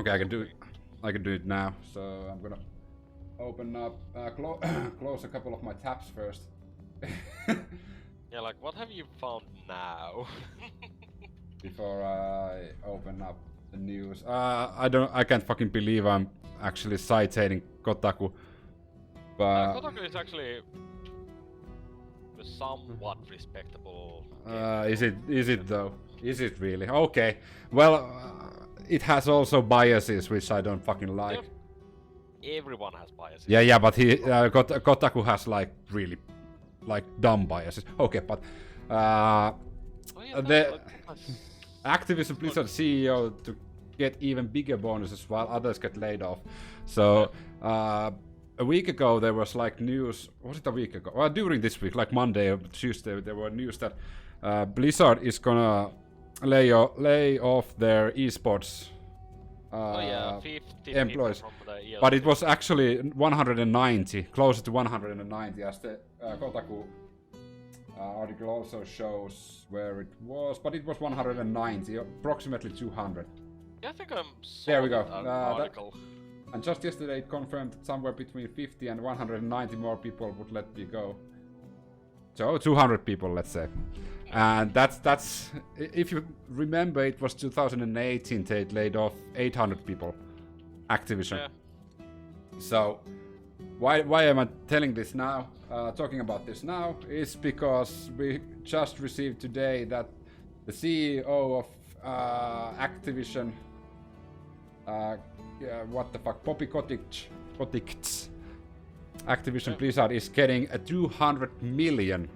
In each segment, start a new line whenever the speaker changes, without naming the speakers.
Okay, I can do it now. So I'm gonna open up, close a couple of my tabs first.
Yeah, like what have you found now?
Before I open up the news. I can't fucking believe I'm actually citing Kotaku. But
Kotaku is actually a somewhat respectable.
is it though? Is it really? Okay. Well, it has also biases which I don't fucking like.
Everyone has biases.
Yeah, but Kotaku has like really like dumb biases. Okay, but the Activision Blizzard CEO to get even bigger bonuses while others get laid off. So a week ago there was like news. Was it a week ago? Well, during this week, like Monday or Tuesday, there were news that Blizzard is gonna lay off their esports.
50
employees.
from the
But it was actually 190, closer to 190, as the Kotaku article also shows where it was. But it was 190, approximately 200.
Yeah, I think I'm.
There we go.
Article.
And just yesterday it confirmed that somewhere between 50 and 190 more people would let me go. So 200 people, let's say. And that's if you remember, it was 2018 they laid off 800 people, Activision.
Yeah.
So why am I telling this now, talking about this now, is because we just received today that the CEO of Activision, what the fuck, Bobby Kotick, Activision Blizzard is getting a $200 million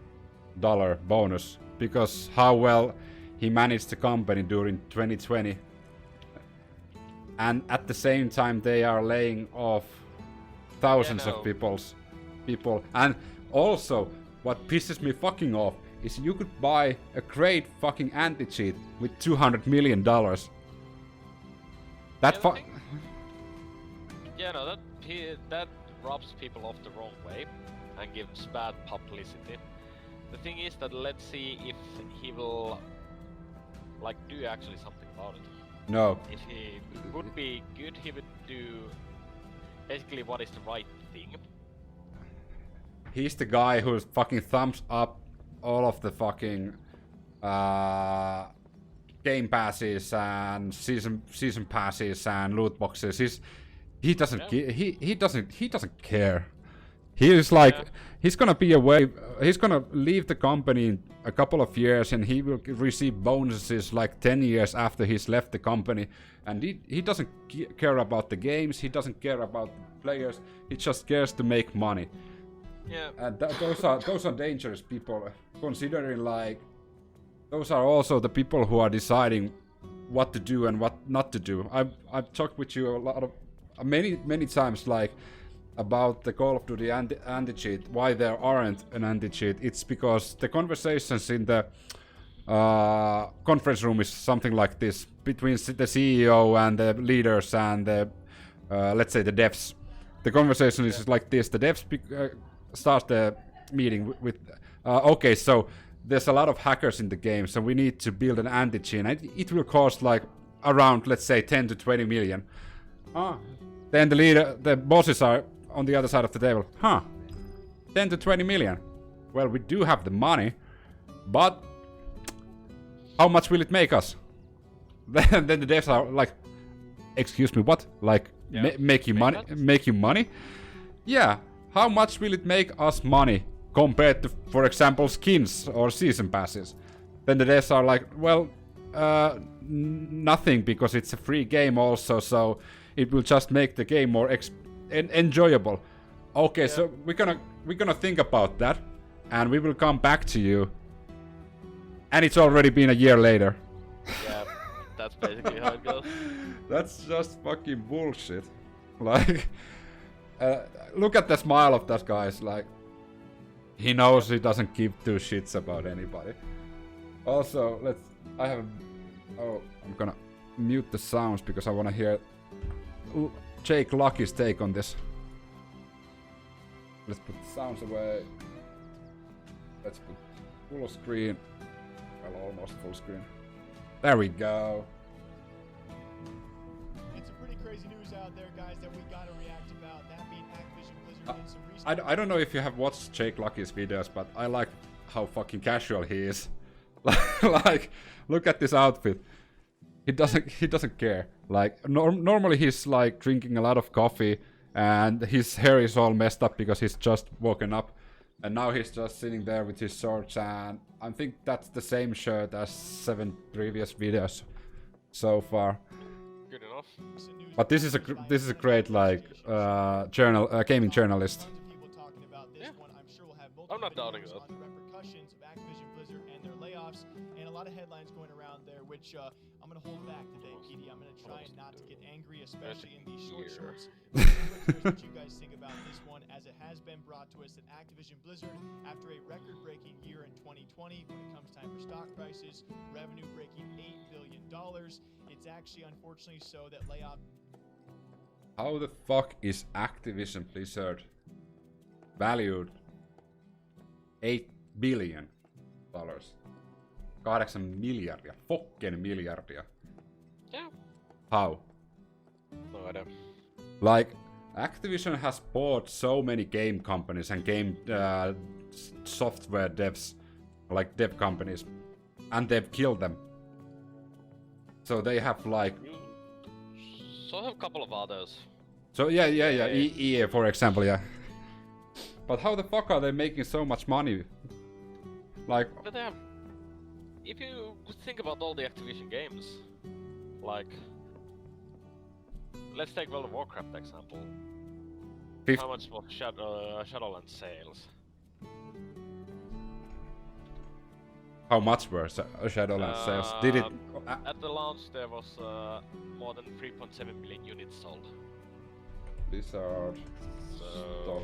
bonus because how well he managed the company during 2020. And at the same time they are laying off thousands of people. And also what pisses me fucking off is you could buy a great fucking anti-cheat with $200 million.
That rubs people off the wrong way and gives bad publicity. The thing is that let's see if he will like do actually something about it.
No.
If he would be good, he would do basically what is the right thing.
He's the guy who's fucking thumbs up all of the fucking game passes and season passes and loot boxes. He doesn't care. He is like he's gonna be away. He's gonna leave the company in a couple of years, and he will receive bonuses like 10 years after he's left the company. And he doesn't care about the games. He doesn't care about the players. He just cares to make money.
Yeah.
And those are dangerous people. Considering like those are also the people who are deciding what to do and what not to do. I've talked with you many times like about the Call of Duty anti-cheat, why there aren't an anti-cheat. It's because the conversations in the conference room is something like this between the CEO and the leaders and the let's say the devs. The conversation is like this. The devs start the meeting with okay, so there's a lot of hackers in the game, so we need to build an anti-cheat, and it will cost like around, let's say, 10 to 20 million. Then the bosses are on the other side of the table. 10 to 20 million. Well, we do have the money, but how much will it make us? Then the devs are like, excuse me, what? Like, make you money? Make you money? Yeah. How much will it make us money compared to, for example, skins or season passes? Then the devs are like, well, nothing, because it's a free game also, so it will just make the game more enjoyable. Okay, so we're gonna think about that, and we will come back to you. And it's already been a year later.
Yeah, that's basically how it goes.
That's just fucking bullshit. Like, look at the smile of that guy. It's like, he knows he doesn't give two shits about anybody. Also, I'm gonna mute the sounds because I wanna hear Jake Lucky's take on this. Let's put the sounds away. Let's put full screen. Well, almost full screen. There we go.
It's a pretty crazy news out there, guys, that we gotta react about. That being Activision Blizzard in some recent.
I don't know if you have watched Jake Lucky's videos, but I like how fucking casual he is. Like, look at this outfit. He doesn't care. Like, normally he's like drinking a lot of coffee, and his hair is all messed up because he's just woken up. And now he's just sitting there with his shorts, and I think that's the same shirt as 7 previous videos so far.
Good enough.
But this is a great like gaming journalist.
Yeah. I'm not doubting that.
On the repercussions of Activision Blizzard and their layoffs, and a lot of headlines going around there, which I'm gonna hold back today, PD. I'm gonna try not to get angry, especially in these short shorts. Here's what you guys think about this one, as it has been brought to us that Activision Blizzard, after a record-breaking year in 2020, when it comes time for stock prices, revenue breaking $8 billion, it's actually unfortunately so that layoff.
How the fuck is Activision Blizzard valued $8 billion? 8 miljardia. Fucking miljardia.
Yeah.
How?
No idea.
Like, Activision has bought so many game companies and game software devs, like dev companies, and they've killed them. So they have like...
So I have a couple of others.
So yeah. EA, for example, yeah. But how the fuck are they making so much money? Like...
But if you think about all the Activision games, like... Let's take World of Warcraft example. How much was Shadowlands sales?
How much were Shadowlands sales? Did it...
At the launch there was more than 3.7 million units sold.
Blizzard...
So...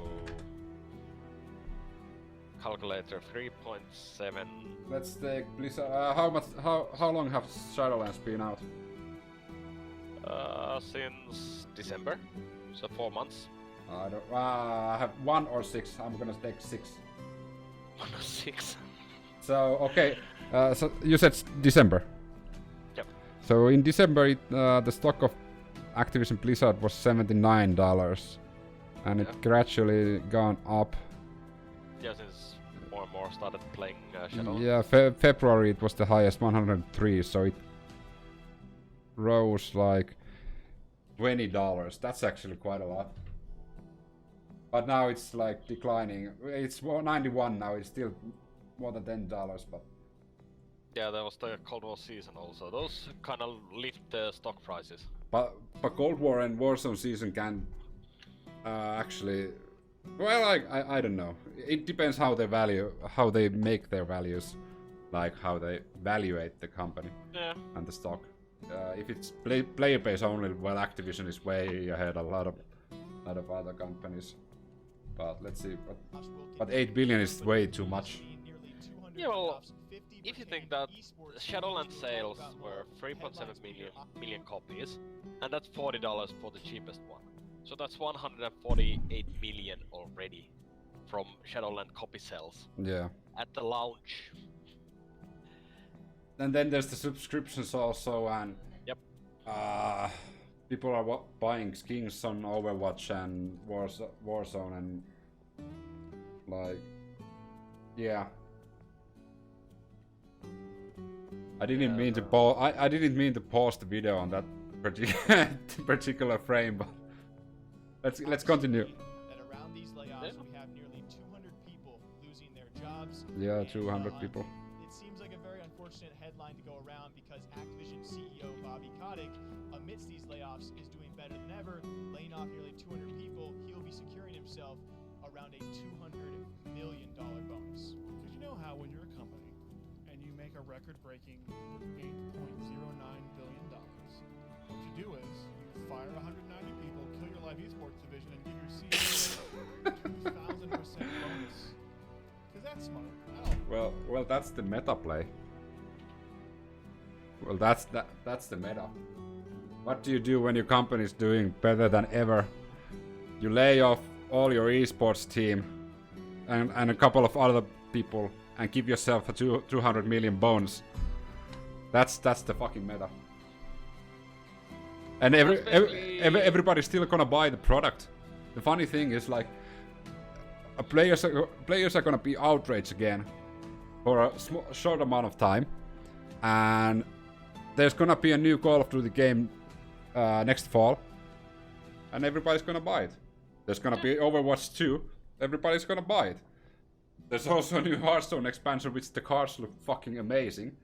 Calculator 3.7.
Let's take Blizzard... how long have Shadowlands been out?
Since December, so 4 months.
I have 1 or 6. I'm gonna take 6.
1 or 6.
So okay, so you said December.
Yep.
So in December, the stock of Activision Blizzard was $79, and it gradually gone up.
Yeah, since more and more started playing Shadowlands.
Yeah, February it was the highest, 103. So it rose like $20. That's actually quite a lot. But now it's like declining. It's 91 now. It's still more than $10, but
yeah, there was the Cold War season also. Those kind of lift the stock prices.
But Cold War and Warzone season can actually. Well, I don't know. It depends how they make their values, like how they evaluate the company and the stock. If it's player base only, well, Activision is way ahead a lot of other companies. But let's see. But 8 billion is way too much.
Yeah, well, if you think that Shadowlands sales were 3.7 million copies, and that's $40 for the cheapest one. So that's 148 million already from Shadowlands copy sales.
Yeah.
At the launch.
And then there's the subscriptions also, and
yep.
People are buying skins on Overwatch and Warzone, and like, yeah. I didn't mean to I didn't mean to pause the video on that particular frame, but let's continue.
That around these layoffs, we have nearly 200 people losing their jobs.
Yeah, 200 people.
It seems like a very unfortunate headline to go around because Activision CEO Bobby Kotick, amidst these layoffs, is doing better than ever, laying off nearly 200 people. He'll be securing himself around a $200 million bonus.
Did you know how when you're a company and you make a record-breaking $8.09 billion, what you do is you fire 190 people, kill your live esports division, and give your CEO a 2,000% bonus. Because that's smart.
Well, that's the meta play. Well, that's the meta. What do you do when your company is doing better than ever? You lay off all your esports team and a couple of other people and give yourself a 200 million bonus. That's the fucking meta. And
That's basically-
everybody's still gonna buy the product. The funny thing is like, players are gonna be outraged again for a short amount of time, and there's gonna be a new Call of Duty game next fall, and everybody's gonna buy it. There's gonna be Overwatch 2, everybody's gonna buy it. There's also a new Hearthstone expansion, which the cards look fucking amazing.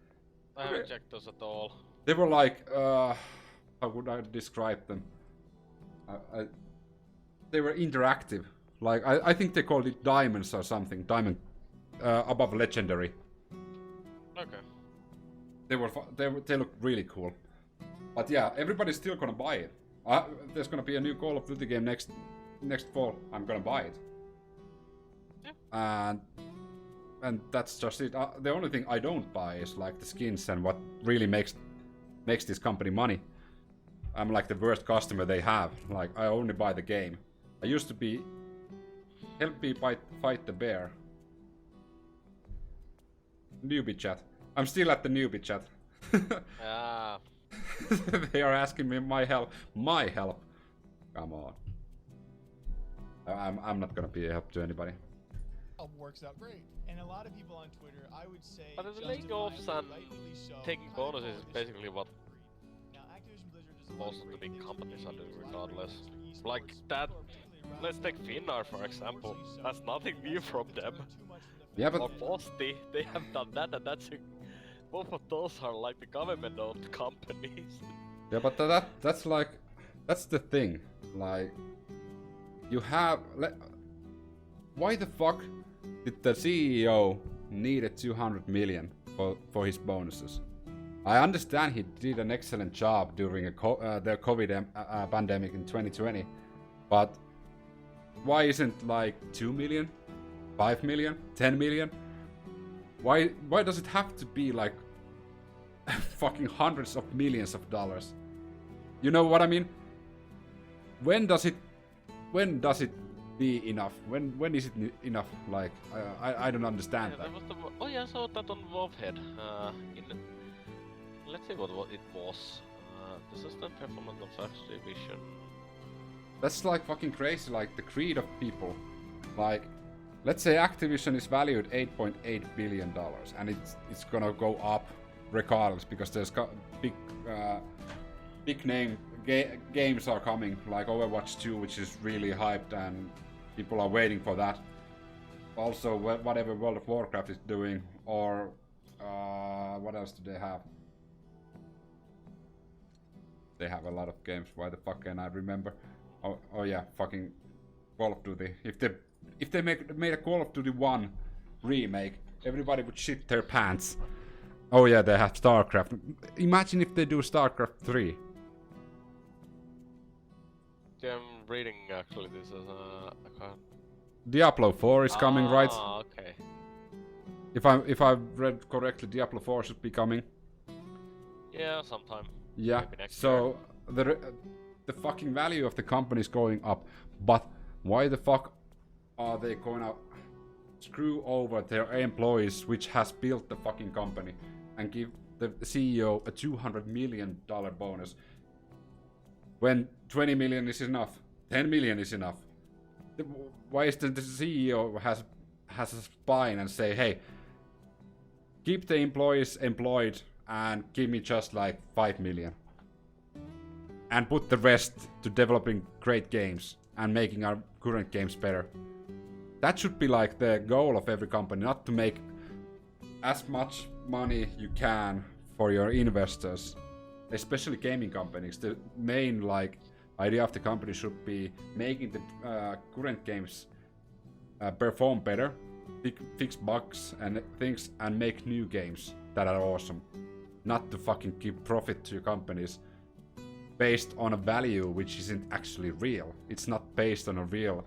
I haven't checked those at all.
They were like, how would I describe them? They were interactive. Like, I think they called it Diamonds or something. Diamond above Legendary.
Okay.
They look really cool. But yeah, everybody's still gonna buy it. There's gonna be a new Call of Duty game next fall. I'm gonna buy it. Yeah. And that's just it. The only thing I don't buy is like the skins and what really makes this company money. I'm like the worst customer they have. Like, I only buy the game. I used to be help me fight the bear. Newbie chat. I'm still at the newbie chat.
Ah.
They are asking me my help. My help. Come on. I'm not gonna be a help to anybody.
Works out great. And a lot of people on Twitter, I would say,
But the layoffs and
rightfully so,
taking
kind of
bonuses is
call this
basically what
Now, Activision Blizzard does a lot
most
of
of the
great
big
things
companies
for
are doing
gamers,
regardless.
for
Like
esports.
that,
People are particularly around
let's take
the
Finnar
world,
for example.
unfortunately so.
That's nothing new
That's
from
not
them.
deterred too much from the
Yeah,
fact
but-
Or Vosti, they have done that, and that's both of those are like the government-owned companies.
Yeah, but that's the thing. Like, you have. Why the fuck did the CEO needed 200 million for his bonuses? I understand he did an excellent job during the COVID pandemic in 2020, but why isn't like 2 million, 5 million, 10 million? Why does it have to be like fucking hundreds of millions of dollars? You know what I mean? When does it be enough? When is it enough? Like, I don't understand
Yeah,
that.
there was oh yeah, I saw that on Wolfhead. Let's see what it was. The system performance of Activision.
That's like fucking crazy, like the greed of people. Like, let's say Activision is valued $8.8 billion, and it's gonna go up regardless because there's big name games are coming, like Overwatch 2, which is really hyped and people are waiting for that. Also, whatever World of Warcraft is doing, or what else do they have? They have a lot of games. Why the fuck can I remember? Oh yeah, fucking Call of Duty. If they made a Call of Duty 1 remake, everybody would shit their pants. Oh yeah, they have StarCraft. Imagine if they do StarCraft 3.
Yeah, I'm reading actually. This is I can't.
Diablo 4 is coming, right?
Ah, okay.
If I've read correctly, Diablo 4 should be coming.
Yeah, sometime.
Yeah.
Maybe next
So the fucking value of the company is going up, but why the fuck are they gonna screw over their employees, which has built the fucking company, and give the CEO a $200 million bonus when 20 million is enough, 10 million is enough? Why is the CEO has a spine and say, hey, keep the employees employed and give me just like 5 million and put the rest to developing great games and making our current games better? That should be like the goal of every company, not to make as much money you can for your investors, especially gaming companies. The main like idea of the company should be making the current games perform better, fix bugs and things, and make new games that are awesome. Not to fucking give profit to companies based on a value which isn't actually real. It's not based on a real,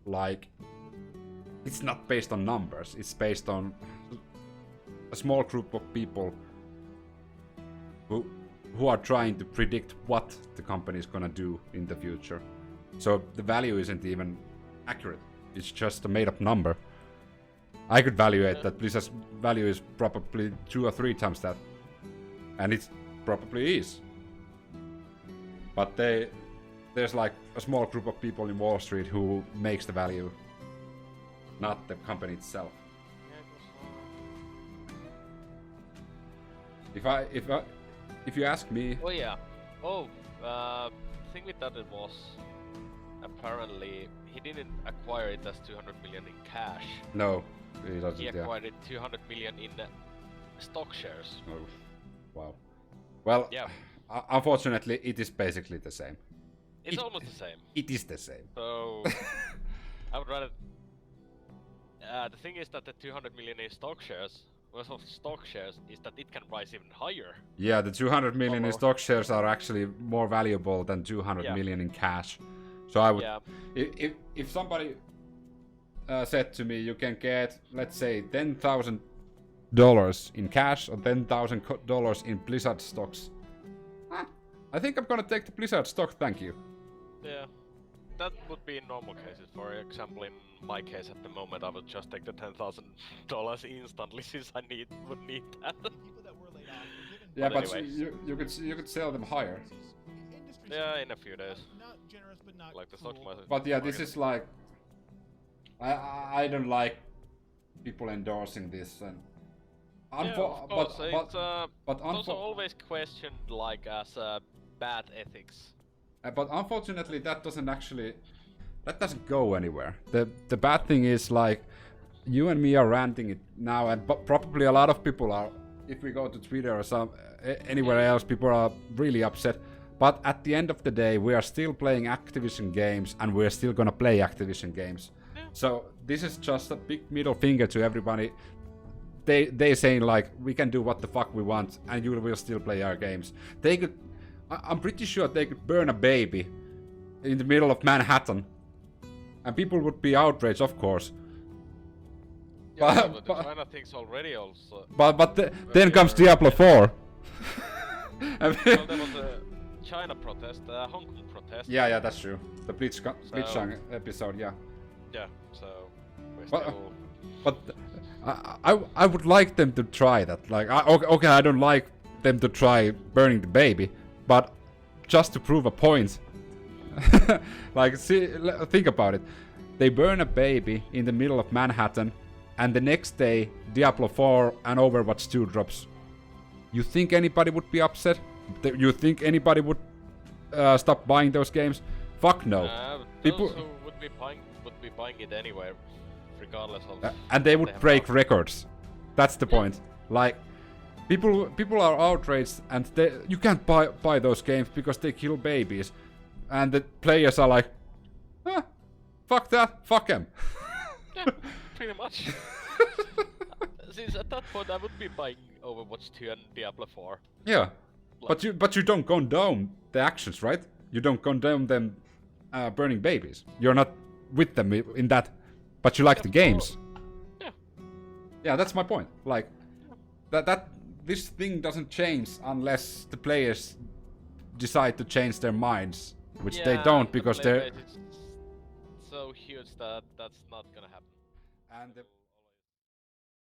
like, it's not based on numbers. It's based on a small group of people who are trying to predict what the company is gonna do in the future. So the value isn't even accurate. It's just a made-up number. I could evaluate that Blizzard's value is probably 2 or 3 times that, and it probably is. But there's like a small group of people in Wall Street who makes the value, not the company itself. If you ask me,
Oh yeah. Thing with that it was apparently he didn't acquire it as 200 million in cash.
no, he doesn't.
He
Yeah.
acquired it 200 million in stock shares.
Oh, wow. Well,
Yeah.
unfortunately, it is basically the same.
It's
It-
almost the same.
It is the same.
So I would rather. The thing is that the 200 million in stock shares, is that it can rise even higher.
Yeah, the 200 million in
Or-
stock shares are actually more valuable than 200
Yeah.
million in cash. So I would,
Yeah.
if somebody said to me, you can get, let's say, $10,000 in cash or $10,000 in Blizzard stocks, I think I'm gonna take the Blizzard stock, thank you.
Yeah. That would be in normal cases. For example, in my case at the moment, I would just take the $10,000 instantly since I would need that.
People that were laid off were given
Yeah,
But
but
anyways.
you could sell them higher.
industry
Yeah,
standards.
in a few days.
Not generous, but not
Like the stock
cruel.
market.
But yeah, this is like, I don't like people endorsing this, and
Yeah, of course.
but
It's also always questioned like as bad ethics.
But unfortunately, that doesn't go anywhere. The bad thing is, like, you and me are ranting it now, and probably a lot of people are. If we go to Twitter or anywhere else, people are really upset. But at the end of the day, we are still playing Activision games, and we're still gonna play Activision games.
Yeah.
So this is just a big middle finger to everybody. They saying like, we can do what the fuck we want, and you will still play our games. They could. I'm pretty sure they could burn a baby in the middle of Manhattan, and people would be outraged, of course.
Yeah,
But-
but the China things already also.
But then comes Diablo 4.
Well, there was a China protest, Hong Kong protest.
Yeah, that's true. The Blitzchung episode, yeah.
Yeah. So we're
Well,
still.
But I would like them to try that. Like, okay, I don't like them to try burning the baby, but just to prove a point. Like, think about it. They burn a baby in the middle of Manhattan, and the next day Diablo 4 and Overwatch 2 drops. You think anybody would be upset? You think anybody would stop buying those games? Fuck no. People-
Those who would be buying it anyway, regardless of.
And they would
have
break
bought.
records. That's the point. Like, people are outraged, and you can't buy those games because they kill babies, and the players are like, fuck that, fuck them.
Yeah, pretty much. Since at that point I would be buying Overwatch 2 and Diablo 4.
Yeah, but you don't condone the actions, right? You don't condone them burning babies. You're not with them in that, but you like the games.
Yeah.
Yeah, that's my point. Like, that this thing doesn't change unless the players decide to change their minds, which they don't
the
because
player
they're.
base is so huge that that's not gonna happen.
And the